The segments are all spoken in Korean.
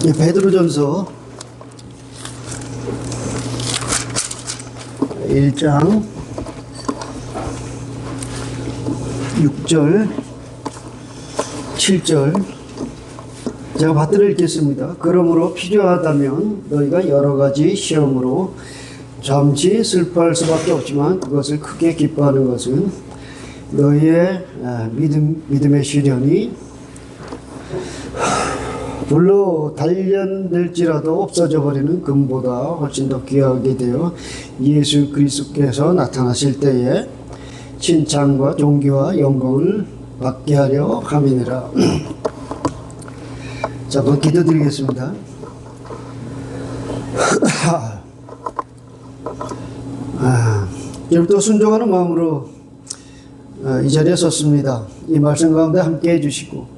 베드로전서 1장 6절 7절 제가 받들어 읽겠습니다. 그러므로 필요하다면 너희가 여러가지 시험으로 잠시 슬퍼할 수밖에 없지만 그것을 크게 기뻐하는 것은 너희의 믿음의 시련이 불로 단련될지라도 없어져 버리는 금보다 훨씬 더 귀하게 되어 예수 그리스도께서 나타나실 때에 칭찬과 존귀와 영광을 받게 하려 함이니라. 자, 한번 기도드리겠습니다. 여러분도 순종하는 마음으로 이 자리에 섰습니다. 이 말씀 가운데 함께 해주시고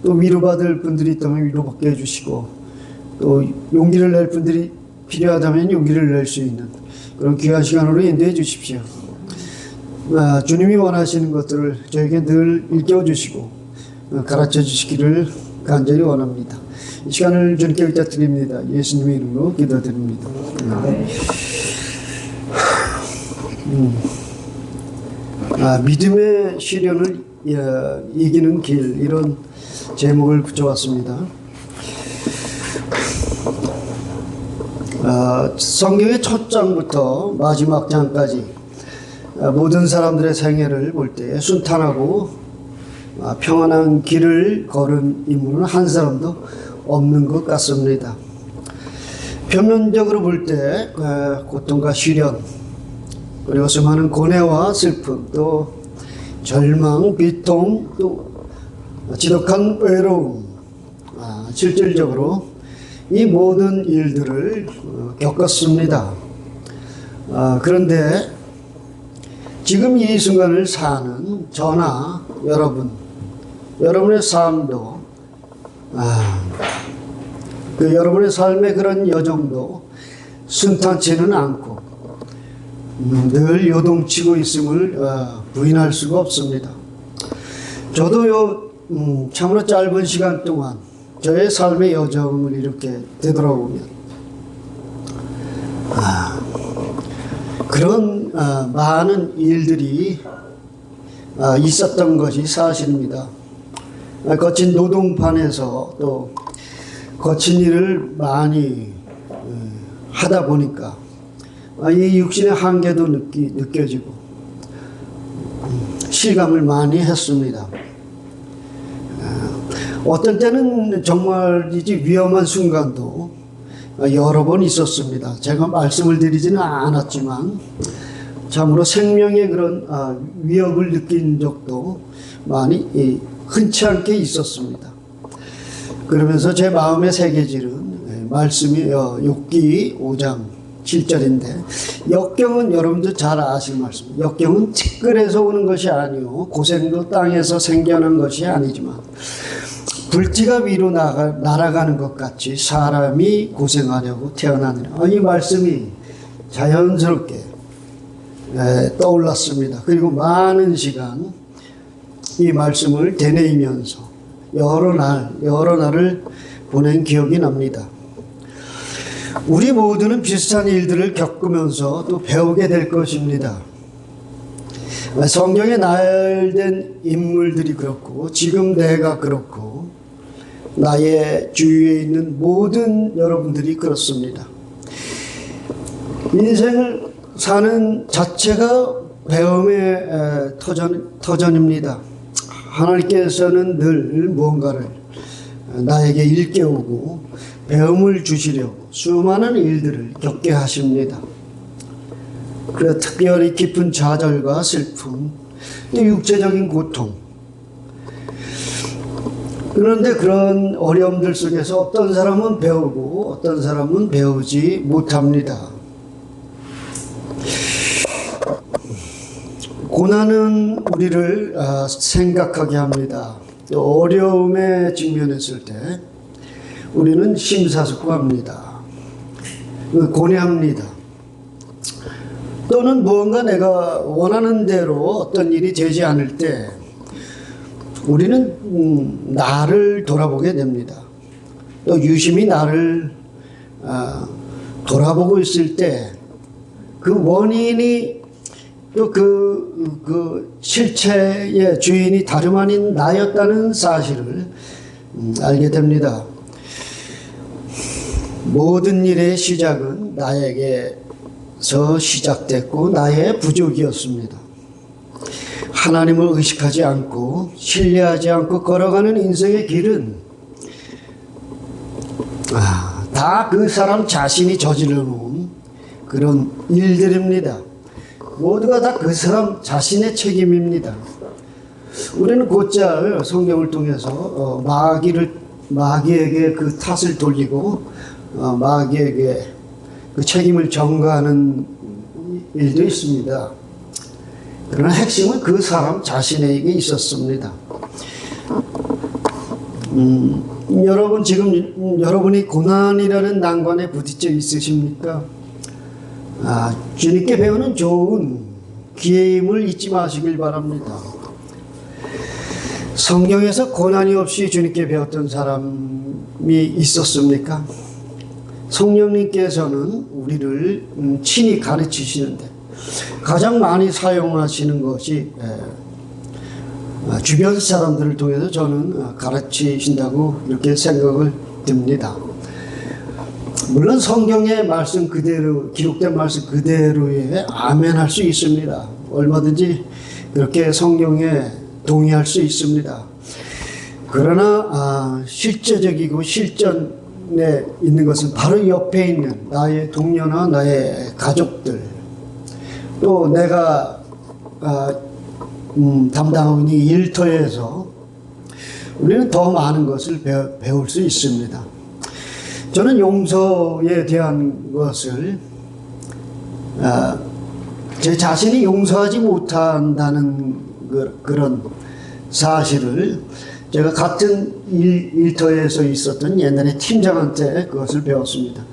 또 위로받을 분들이 있다면 위로받게 해주시고 또 용기를 낼 분들이 필요하다면 용기를 낼 수 있는 그런 귀한 시간으로 인도해 주십시오. 주님이 원하시는 것들을 저에게 늘 일깨워 주시고 가르쳐 주시기를 간절히 원합니다. 이 시간을 주님께 의탁드립니다. 예수님의 이름으로 기도드립니다. 믿음의 시련을 이기는 길, 이런 제목을 붙여왔습니다. 성경의 첫 장부터 마지막 장까지 모든 사람들의 생애를 볼 때 순탄하고 평안한 길을 걸은 인물은 한 사람도 없는 것 같습니다. 표면적으로 볼 때 고통과 시련, 그리고 수많은 고뇌와 슬픔, 또 절망, 비통, 또 지독한 외로움, 실질적으로 이 모든 일들을 겪었습니다. 그런데 지금 이 순간을 사는 저나 여러분의 삶도 여러분의 삶의 그런 여정도 순탄치는 않고 늘 요동치고 있음을 부인할 수가 없습니다. 저도요 참으로 짧은 시간 동안 저의 삶의 여정을 이렇게 되돌아보면 그런 많은 일들이 있었던 것이 사실입니다. 거친 노동판에서 또 거친 일을 많이 하다 보니까 이 육신의 한계도 느껴지고 실감을 많이 했습니다. 어떤 때는 정말이지 위험한 순간도 여러 번 있었습니다. 제가 말씀을 드리지는 않았지만 참으로 생명의 그런 위협을 느낀 적도 많이 흔치 않게 있었습니다. 그러면서 제 마음에 새겨지는 말씀이 욥기 5장 7절인데 역경은 여러분도 잘 아시는 말씀. 역경은 티끌에서 오는 것이 아니요 고생도 땅에서 생겨난 것이 아니지만 불지가 위로 날아가는 것 같이 사람이 고생하려고 태어나느라. 이 말씀이 자연스럽게 떠올랐습니다. 그리고 많은 시간 이 말씀을 되뇌이면서 여러 날을 보낸 기억이 납니다. 우리 모두는 비슷한 일들을 겪으면서 또 배우게 될 것입니다. 성경에 나열된 인물들이 그렇고 지금 내가 그렇고 나의 주위에 있는 모든 여러분들이 그렇습니다. 인생을 사는 자체가 배움의 터전입니다. 하나님께서는 늘 무언가를 나에게 일깨우고 배움을 주시려고 수많은 일들을 겪게 하십니다. 그래서 특별히 깊은 좌절과 슬픔, 또 육체적인 고통. 그런데 그런 어려움들 속에서 어떤 사람은 배우고 어떤 사람은 배우지 못합니다. 고난은 우리를 생각하게 합니다. 또 어려움에 직면했을 때 우리는 심사숙고합니다. 고뇌합니다. 또는 무언가 내가 원하는 대로 어떤 일이 되지 않을 때 우리는 나를 돌아보게 됩니다. 또 유심히 나를 돌아보고 있을 때 그 원인이 또 그 실체의 주인이 다름 아닌 나였다는 사실을 알게 됩니다. 모든 일의 시작은 나에게서 시작됐고 나의 부족이었습니다. 하나님을 의식하지 않고 신뢰하지 않고 걸어가는 인생의 길은 다 그 사람 자신이 저질러 놓은 그런 일들입니다. 모두가 다 그 사람 자신의 책임입니다. 우리는 곧잘 성경을 통해서 마귀에게 그 탓을 돌리고 마귀에게 그 책임을 전가하는 일도 있습니다. 그러나 핵심은 그 사람 자신에게 있었습니다. 여러분 지금 여러분이 고난이라는 난관에 부딪혀 있으십니까? 주님께 배우는 좋은 기회임을 잊지 마시길 바랍니다. 성경에서 고난이 없이 주님께 배웠던 사람이 있었습니까? 성령님께서는 우리를 친히 가르치시는데 가장 많이 사용하시는 것이 주변 사람들을 통해서 저는 가르치신다고 이렇게 생각을 듭니다. 물론 성경의 말씀 그대로, 기록된 말씀 그대로에 아멘할 수 있습니다. 얼마든지 그렇게 성경에 동의할 수 있습니다. 그러나 실제적이고 실전에 있는 것은 바로 옆에 있는 나의 동료나 나의 가족들, 또 내가 담당하고 있는 일터에서 우리는 더 많은 것을 배울 수 있습니다. 저는 용서에 대한 것을 제 자신이 용서하지 못한다는 그런 사실을 제가 같은 일터에서 있었던 옛날에 팀장한테 그것을 배웠습니다.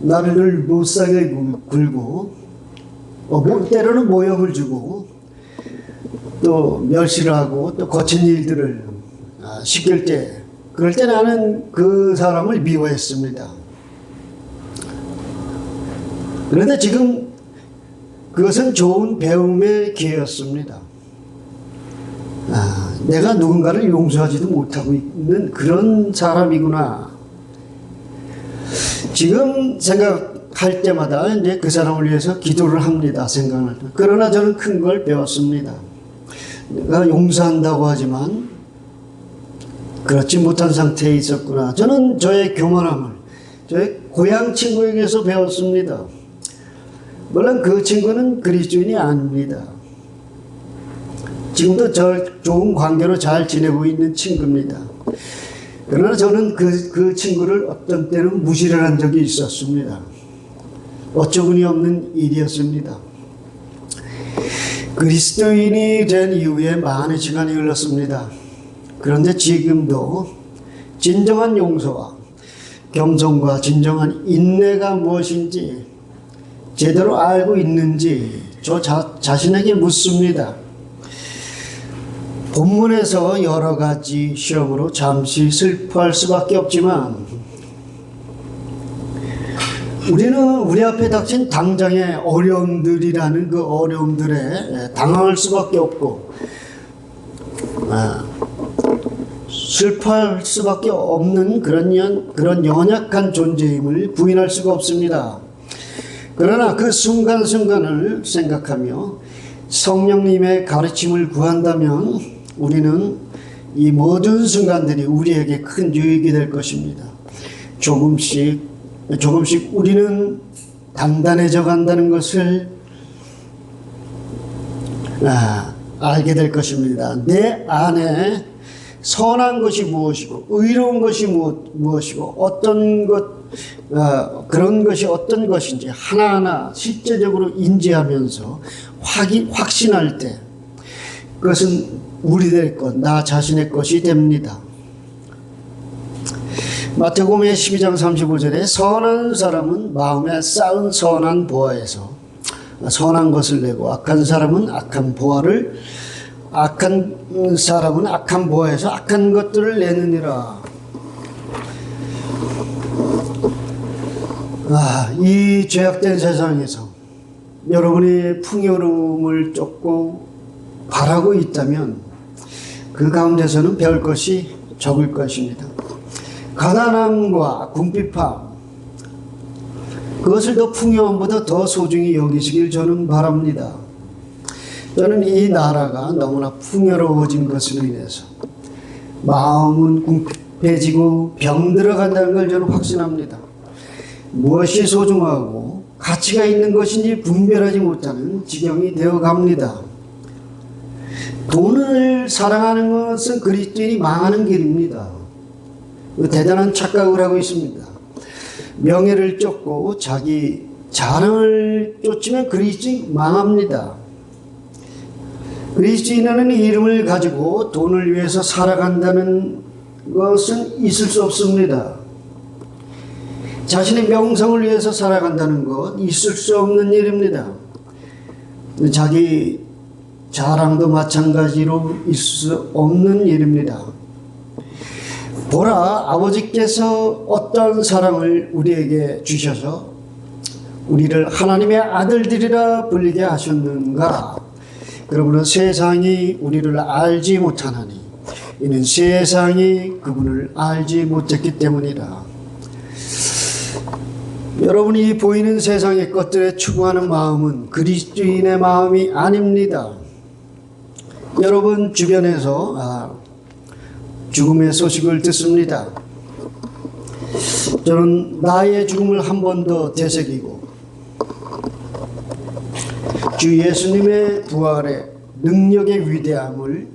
나를 늘 못살게 굴고 때로는 모욕을 주고 또 멸시를 하고 또 거친 일들을 시킬 때 그럴 때 나는 그 사람을 미워했습니다. 그런데 지금 그것은 좋은 배움의 기회였습니다. 내가 누군가를 용서하지도 못하고 있는 그런 사람이구나. 지금 생각할 때마다 이제 그 사람을 위해서 기도를 합니다. 생각을. 그러나 저는 큰 걸 배웠습니다. 내가 용서한다고 하지만 그렇지 못한 상태에 있었구나. 저는 저의 교만함을 저의 고향 친구에게서 배웠습니다. 물론 그 친구는 그리스도인이 아닙니다. 지금도 좋은 관계로 잘 지내고 있는 친구입니다. 그러나 저는 그 친구를 어떤 때는 무시를 한 적이 있었습니다. 어처구니 없는 일이었습니다. 그리스도인이 된 이후에 많은 시간이 흘렀습니다. 그런데 지금도 진정한 용서와 겸손과 진정한 인내가 무엇인지 제대로 알고 있는지 저 자신에게 묻습니다. 본문에서 여러 가지 시험으로 잠시 슬퍼할 수밖에 없지만 우리는 우리 앞에 닥친 당장의 어려움들이라는 그 어려움들에 당황할 수밖에 없고 슬퍼할 수밖에 없는 그런 연약한 존재임을 부인할 수가 없습니다. 그러나 그 순간순간을 생각하며 성령님의 가르침을 구한다면 우리는 이 모든 순간들이 우리에게 큰 유익이 될 것입니다. 조금씩 우리는 단단해져 간다는 것을 알게 될 것입니다. 내 안에 선한 것이 무엇이고 의로운 것이 무엇이고 그런 것이 어떤 것인지 하나하나 실제적으로 인지하면서 확신할 때 그것은 우리들의 것, 나 자신의 것이 됩니다. 마태복음 12장 35절에 선한 사람은 마음에 쌓은 선한 보화에서 선한 것을 내고 악한 사람은 악한 사람은 악한 보화에서 악한 것들을 내느니라. 이 죄악된 세상에서 여러분이 풍요로움을 쫓고 바라고 있다면 그 가운데서는 별 것이 적을 것입니다. 가난함과 궁핍함, 그것을 더 풍요함보다 더 소중히 여기시길 저는 바랍니다. 저는 이 나라가 너무나 풍요로워진 것으로 인해서 마음은 궁핍해지고 병들어간다는 걸 저는 확신합니다. 무엇이 소중하고 가치가 있는 것인지 분별하지 못하는 지경이 되어갑니다. 돈을 사랑하는 것은 그리스도인이 망하는 길입니다. 대단한 착각을 하고 있습니다. 명예를 쫓고 자기 자랑을 쫓으면 그리스도인이 망합니다. 그리스도인이라는 이름을 가지고 돈을 위해서 살아간다는 것은 있을 수 없습니다. 자신의 명성을 위해서 살아간다는 것 있을 수 없는 일입니다. 자기 자랑도 마찬가지로 있을 수 없는 일입니다. 보라, 아버지께서 어떤 사랑을 우리에게 주셔서 우리를 하나님의 아들들이라 불리게 하셨는가. 그러므로 세상이 우리를 알지 못하나니 이는 세상이 그분을 알지 못했기 때문이라. 여러분이 보이는 세상의 것들에 추구하는 마음은 그리스도인의 마음이 아닙니다. 여러분 주변에서 죽음의 소식을 듣습니다. 저는 나의 죽음을 한 번 더 되새기고 주 예수님의 부활의 능력의 위대함을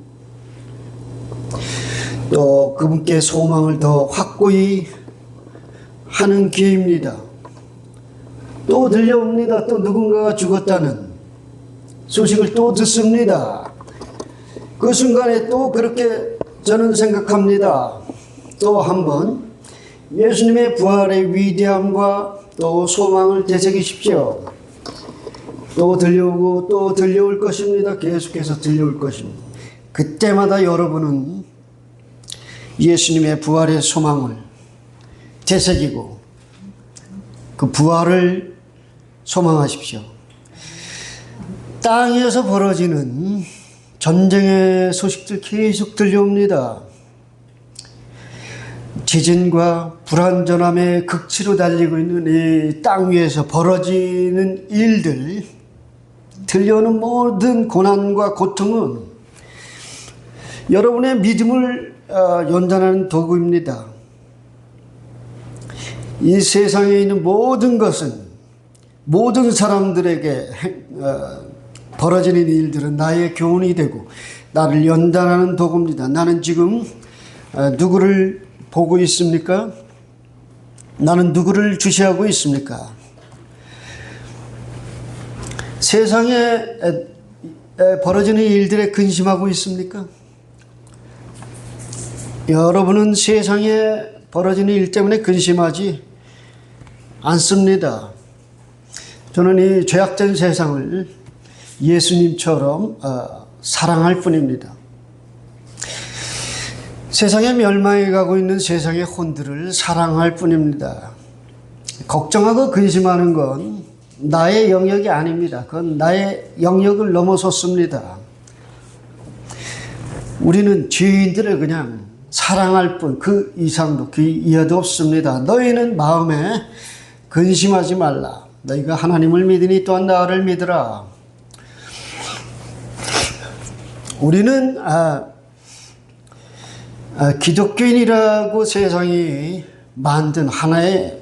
또 그분께 소망을 더 확고히 하는 기회입니다. 또 들려옵니다. 또 누군가가 죽었다는 소식을 또 듣습니다. 그 순간에 또 그렇게 저는 생각합니다. 또 한번 예수님의 부활의 위대함과 또 소망을 되새기십시오. 또 들려오고 또 들려올 것입니다. 계속해서 들려올 것입니다. 그때마다 여러분은 예수님의 부활의 소망을 되새기고 그 부활을 소망하십시오. 땅에서 벌어지는 전쟁의 소식들 계속 들려옵니다. 지진과 불안전함의 극치로 달리고 있는 이 땅 위에서 벌어지는 일들, 들려오는 모든 고난과 고통은 여러분의 믿음을 연단하는 도구입니다. 이 세상에 있는 모든 것은 모든 사람들에게 벌어지는 일들은 나의 교훈이 되고 나를 연단하는 도구입니다. 나는 지금 누구를 보고 있습니까? 나는 누구를 주시하고 있습니까? 세상에 벌어지는 일들에 근심하고 있습니까? 여러분은 세상에 벌어지는 일 때문에 근심하지 않습니다. 저는 이 죄악된 세상을 예수님처럼 사랑할 뿐입니다. 세상에 멸망해 가고 있는 세상의 혼들을 사랑할 뿐입니다. 걱정하고 근심하는 건 나의 영역이 아닙니다. 그건 나의 영역을 넘어섰습니다. 우리는 죄인들을 그냥 사랑할 뿐, 그 이상도 그 이하도 없습니다. 너희는 마음에 근심하지 말라. 너희가 하나님을 믿으니 또한 나를 믿으라. 우리는 기독교인이라고 세상이 만든 하나의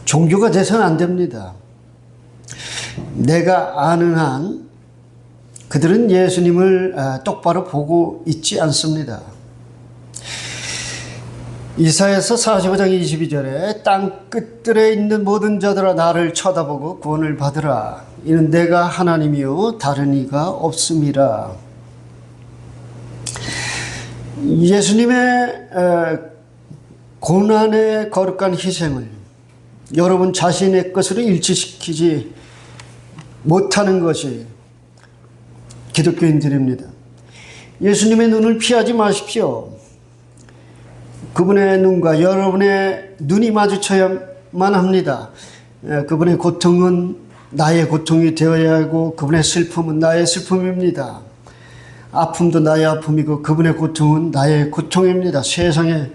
종교가 돼서는 안 됩니다. 내가 아는 한 그들은 예수님을 똑바로 보고 있지 않습니다. 이사야서 45장 22절에 땅 끝들에 있는 모든 자들아 나를 쳐다보고 구원을 받으라. 이는 내가 하나님이요 다른 이가 없음이라. 예수님의 고난의 거룩한 희생을 여러분 자신의 것으로 일치시키지 못하는 것이 기독교인들입니다. 예수님의 눈을 피하지 마십시오. 그분의 눈과 여러분의 눈이 마주쳐야 고통만 합니다. 그분의 고통은 나의 고통이 되어야 하고 그분의 슬픔은 나의 슬픔입니다. 아픔도 나의 아픔이고 그분의 고통은 나의 고통입니다. 세상에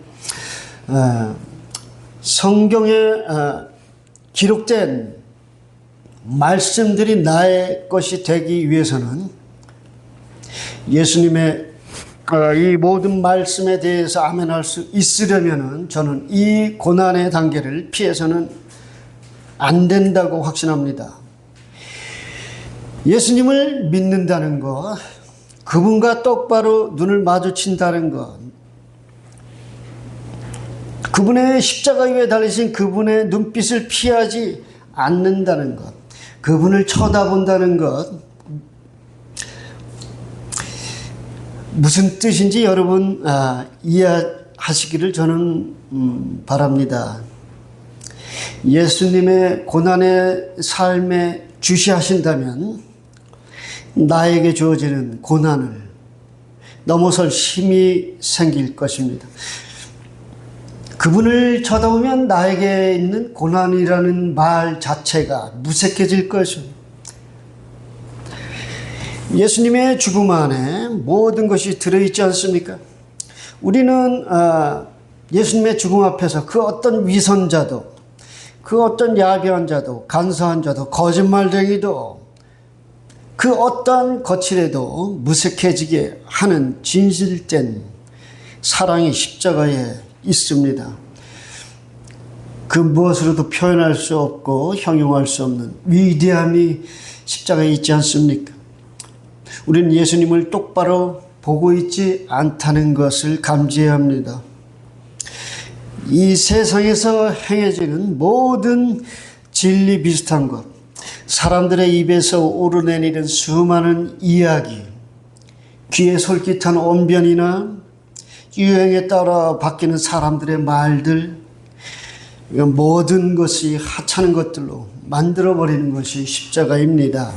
성경에 기록된 말씀들이 나의 것이 되기 위해서는 예수님의 이 모든 말씀에 대해서 아멘할 수 있으려면 저는 이 고난의 단계를 피해서는 안 된다고 확신합니다. 예수님을 믿는다는 것, 그분과 똑바로 눈을 마주친다는 것, 그분의 십자가 위에 달리신 그분의 눈빛을 피하지 않는다는 것, 그분을 쳐다본다는 것, 무슨 뜻인지 여러분 이해하시기를 저는 바랍니다. 예수님의 고난의 삶에 주시하신다면 나에게 주어지는 고난을 넘어설 힘이 생길 것입니다. 그분을 쳐다보면 나에게 있는 고난이라는 말 자체가 무색해질 것입니다. 예수님의 죽음 안에 모든 것이 들어있지 않습니까? 우리는 예수님의 죽음 앞에서 그 어떤 위선자도, 그 어떤 야비한 자도, 간사한 자도, 거짓말쟁이도, 그 어떠한 거칠에도 무색해지게 하는 진실된 사랑이 십자가에 있습니다. 그 무엇으로도 표현할 수 없고 형용할 수 없는 위대함이 십자가에 있지 않습니까? 우리는 예수님을 똑바로 보고 있지 않다는 것을 감지해야 합니다. 이 세상에서 행해지는 모든 진리 비슷한 것, 사람들의 입에서 오르내리는 수많은 이야기, 귀에 솔깃한 언변이나 유행에 따라 바뀌는 사람들의 말들, 모든 것이 하찮은 것들로 만들어버리는 것이 십자가입니다.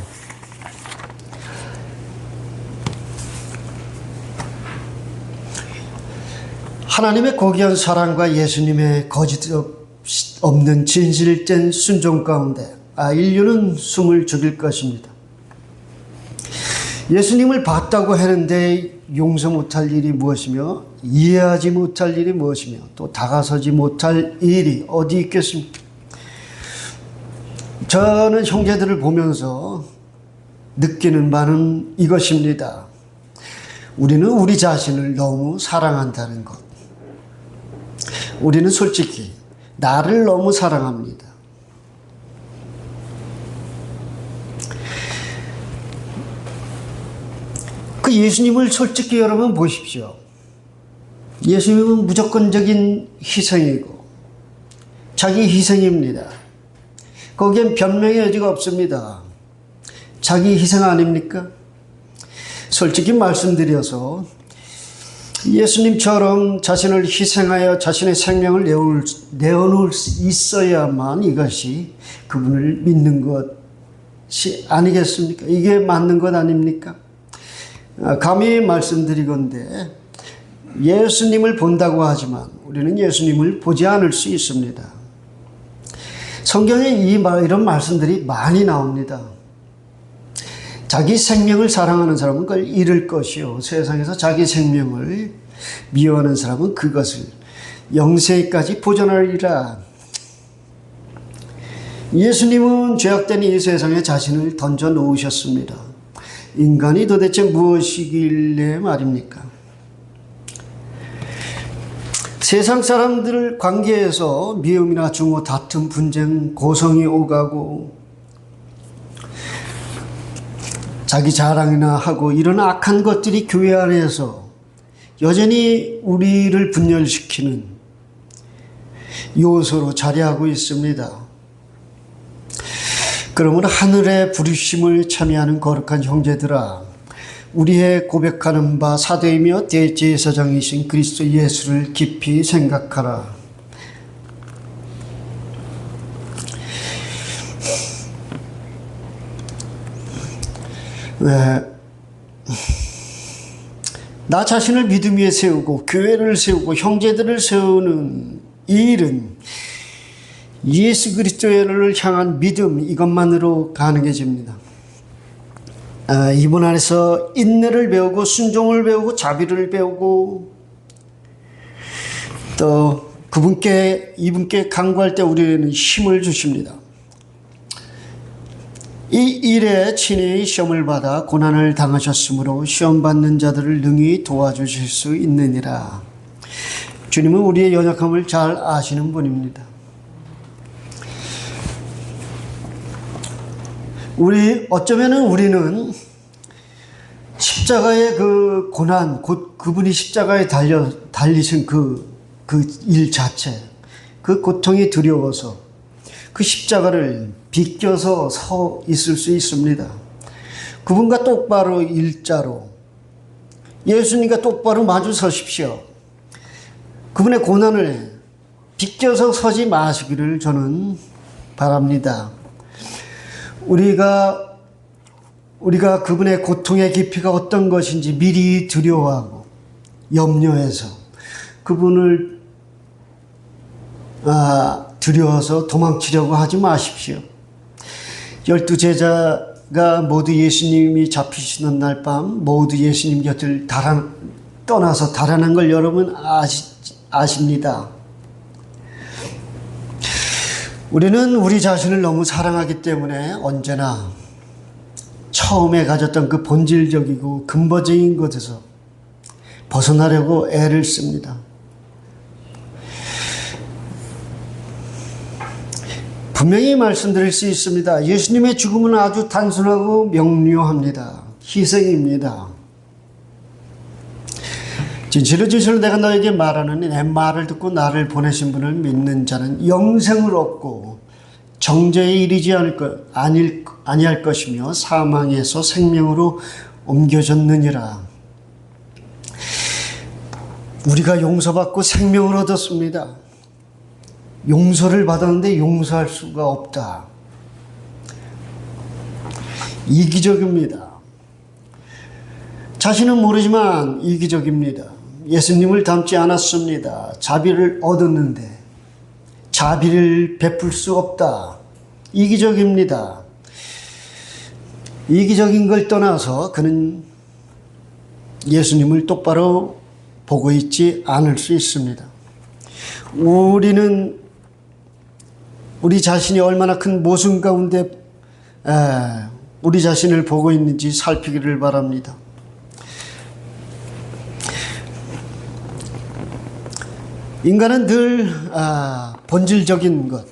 하나님의 고귀한 사랑과 예수님의 거짓 없는 진실된 순종 가운데 인류는 숨을 죽일 것입니다. 예수님을 봤다고 하는데 용서 못할 일이 무엇이며 이해하지 못할 일이 무엇이며 또 다가서지 못할 일이 어디 있겠습니까? 저는 형제들을 보면서 느끼는 바는 이것입니다. 우리는 우리 자신을 너무 사랑한다는 것. 우리는 솔직히 나를 너무 사랑합니다. 그 예수님을 솔직히 여러분 보십시오. 예수님은 무조건적인 희생이고 자기 희생입니다. 거기엔 변명의 여지가 없습니다. 자기 희생 아닙니까? 솔직히 말씀드려서 예수님처럼 자신을 희생하여 자신의 생명을 내어놓을 수 있어야만 이것이 그분을 믿는 것이 아니겠습니까? 이게 맞는 것 아닙니까? 감히 말씀드리건대 예수님을 본다고 하지만 우리는 예수님을 보지 않을 수 있습니다. 성경에 이런 말씀들이 많이 나옵니다. 자기 생명을 사랑하는 사람은 그걸 잃을 것이요, 세상에서 자기 생명을 미워하는 사람은 그것을 영생까지 보존하리라. 예수님은 죄악된 이 세상에 자신을 던져 놓으셨습니다. 인간이 도대체 무엇이길래 말입니까? 세상 사람들 관계에서 미움이나 증오, 다툼, 분쟁, 고성이 오가고 자기 자랑이나 하고 이런 악한 것들이 교회 안에서 여전히 우리를 분열시키는 요소로 자리하고 있습니다. 그러므로 하늘의 부르심을 참여하는 거룩한 형제들아, 우리의 고백하는 바 사도이며 대제사장이신 그리스도 예수를 깊이 생각하라. 나 자신을 믿음 위에 세우고 교회를 세우고 형제들을 세우는 이 일은 예수 그리스도를 향한 믿음, 이것만으로 가능해집니다. 이분 안에서 인내를 배우고 순종을 배우고 자비를 배우고 또 이분께 간구할 때 우리는 힘을 주십니다. 이 일에 친히 시험을 받아 고난을 당하셨으므로 시험 받는 자들을 능히 도와주실 수 있느니라. 주님은 우리의 연약함을 잘 아시는 분입니다. 어쩌면은 우리는 십자가의 그 고난, 곧 그분이 십자가에 달리신 그 일 자체, 그 고통이 두려워서 그 십자가를 비껴서 서 있을 수 있습니다. 그분과 똑바로 일자로, 예수님과 똑바로 마주 서십시오. 그분의 고난을 비껴서 서지 마시기를 저는 바랍니다. 우리가 그분의 고통의 깊이가 어떤 것인지 미리 두려워하고 염려해서 그분을 두려워서 도망치려고 하지 마십시오. 12 제자가 모두 예수님이 잡히시는 날 밤 모두 예수님 곁을 떠나서 달아난 걸 여러분 아십니다. 우리는 우리 자신을 너무 사랑하기 때문에 언제나 처음에 가졌던 그 본질적이고 근본적인 것에서 벗어나려고 애를 씁니다. 분명히 말씀드릴 수 있습니다. 예수님의 죽음은 아주 단순하고 명료합니다. 희생입니다. 진실로 내가 너에게 말하노니 내 말을 듣고 나를 보내신 분을 믿는 자는 영생을 얻고 정죄에 이르지 아니할 것이며 사망에서 생명으로 옮겨졌느니라. 우리가 용서받고 생명을 얻었습니다. 용서를 받았는데 용서할 수가 없다. 이기적입니다. 자신은 모르지만 이기적입니다. 예수님을 닮지 않았습니다. 자비를 얻었는데 자비를 베풀 수 없다. 이기적입니다. 이기적인 걸 떠나서 그는 예수님을 똑바로 보고 있지 않을 수 있습니다. 우리는 우리 자신이 얼마나 큰 모순 가운데 우리 자신을 보고 있는지 살피기를 바랍니다. 인간은 늘 본질적인 것,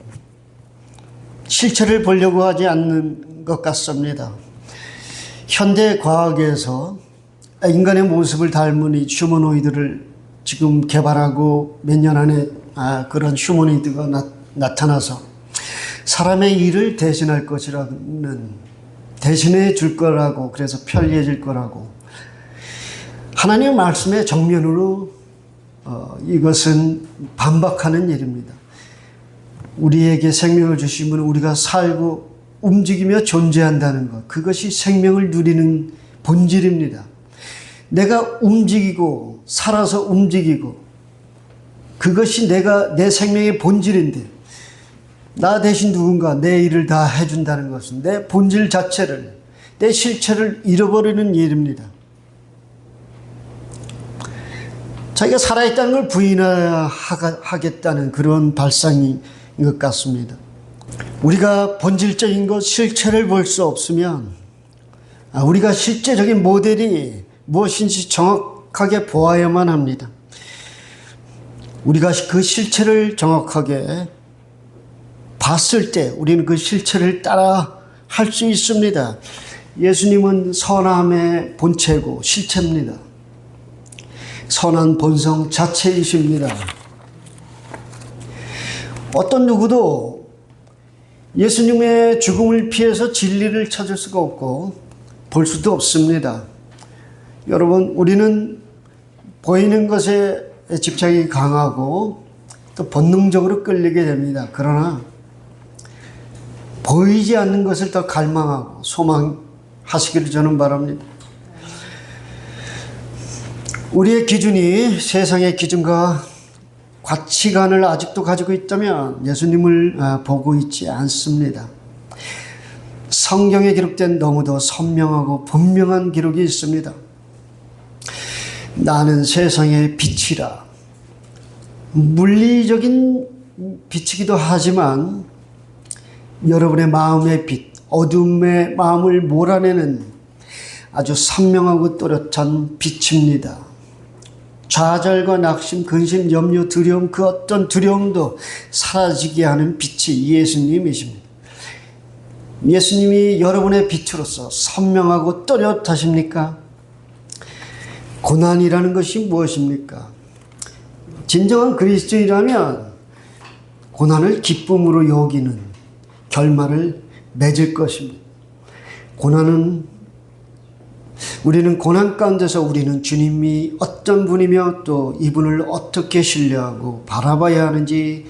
실체를 보려고 하지 않는 것 같습니다. 현대 과학에서 인간의 모습을 닮은 이 휴머노이드를 지금 개발하고 몇 년 안에 그런 휴머노이드가 나타나서 사람의 일을 대신할 것이라는, 대신해 줄 거라고, 그래서 편리해질 거라고 하나님의 말씀의 정면으로 이것은 반박하는 일입니다. 우리에게 생명을 주신 분은 우리가 살고 움직이며 존재한다는 것, 그것이 생명을 누리는 본질입니다. 내가 움직이고 살아서 움직이고 그것이 내 생명의 본질인데 나 대신 누군가 내 일을 다 해준다는 것은 내 본질 자체를, 내 실체를 잃어버리는 일입니다. 자기가 살아있다는 걸 부인하겠다는 그런 발상인 것 같습니다. 우리가 본질적인 것, 실체를 볼 수 없으면 우리가 실제적인 모델이 무엇인지 정확하게 보아야만 합니다. 우리가 그 실체를 정확하게 봤을 때 우리는 그 실체를 따라 할 수 있습니다. 예수님은 선함의 본체고 실체입니다. 선한 본성 자체이십니다. 어떤 누구도 예수님의 죽음을 피해서 진리를 찾을 수가 없고 볼 수도 없습니다. 여러분, 우리는 보이는 것에 집착이 강하고 또 본능적으로 끌리게 됩니다. 그러나 보이지 않는 것을 더 갈망하고 소망하시기를 저는 바랍니다. 우리의 기준이 세상의 기준과 가치관을 아직도 가지고 있다면 예수님을 보고 있지 않습니다. 성경에 기록된 너무도 선명하고 분명한 기록이 있습니다. 나는 세상의 빛이라. 물리적인 빛이기도 하지만 여러분의 마음의 빛, 어둠의 마음을 몰아내는 아주 선명하고 또렷한 빛입니다. 좌절과 낙심, 근심, 염려, 두려움, 그 어떤 두려움도 사라지게 하는 빛이 예수님이십니다. 예수님이 여러분의 빛으로서 선명하고 또렷하십니까? 고난이라는 것이 무엇입니까? 진정한 그리스도인이라면 고난을 기쁨으로 여기는 결말을 맺을 것입니다. 우리는 고난 가운데서 우리는 주님이 어떤 분이며 또 이분을 어떻게 신뢰하고 바라봐야 하는지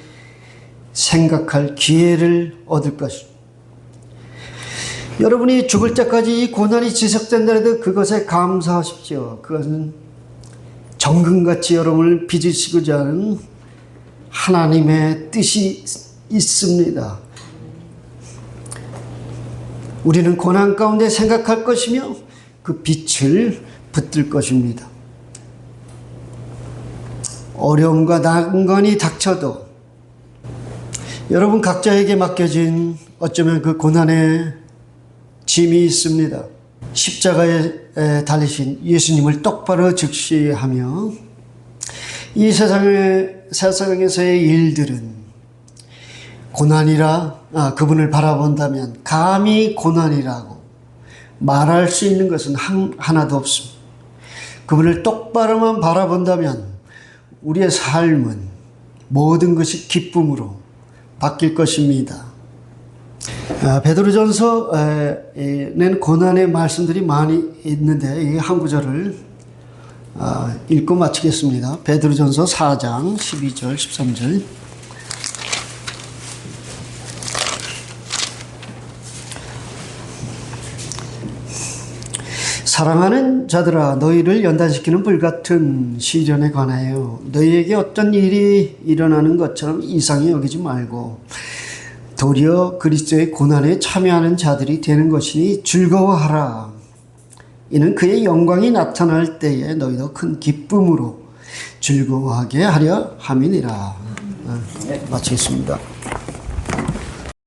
생각할 기회를 얻을 것입니다. 여러분이 죽을 때까지 이 고난이 지속된다해도 그것에 감사하십시오. 그것은 정금같이 여러분을 빚으시고자 하는 하나님의 뜻이 있습니다. 우리는 고난 가운데 생각할 것이며 그 빛을 붙들 것입니다. 어려움과 난관이 닥쳐도 여러분 각자에게 맡겨진 어쩌면 그 고난의 짐이 있습니다. 십자가에 달리신 예수님을 똑바로 직시하며 이 세상에서의 일들은 고난이라 그분을 바라본다면 감히 고난이라고 말할 수 있는 것은 하나도 없습니다. 그분을 똑바로만 바라본다면 우리의 삶은 모든 것이 기쁨으로 바뀔 것입니다. 베드로전서에는 고난의 말씀들이 많이 있는데 이 한 구절을 읽고 마치겠습니다. 베드로전서 4장 12절 13절. 사랑하는 자들아, 너희를 연단시키는 불같은 시련에 관하여 너희에게 어떤 일이 일어나는 것처럼 이상히 여기지 말고 도리어 그리스도의 고난에 참여하는 자들이 되는 것이니 즐거워하라. 이는 그의 영광이 나타날 때에 너희도 큰 기쁨으로 즐거워하게 하려 함이니라. 마치겠습니다.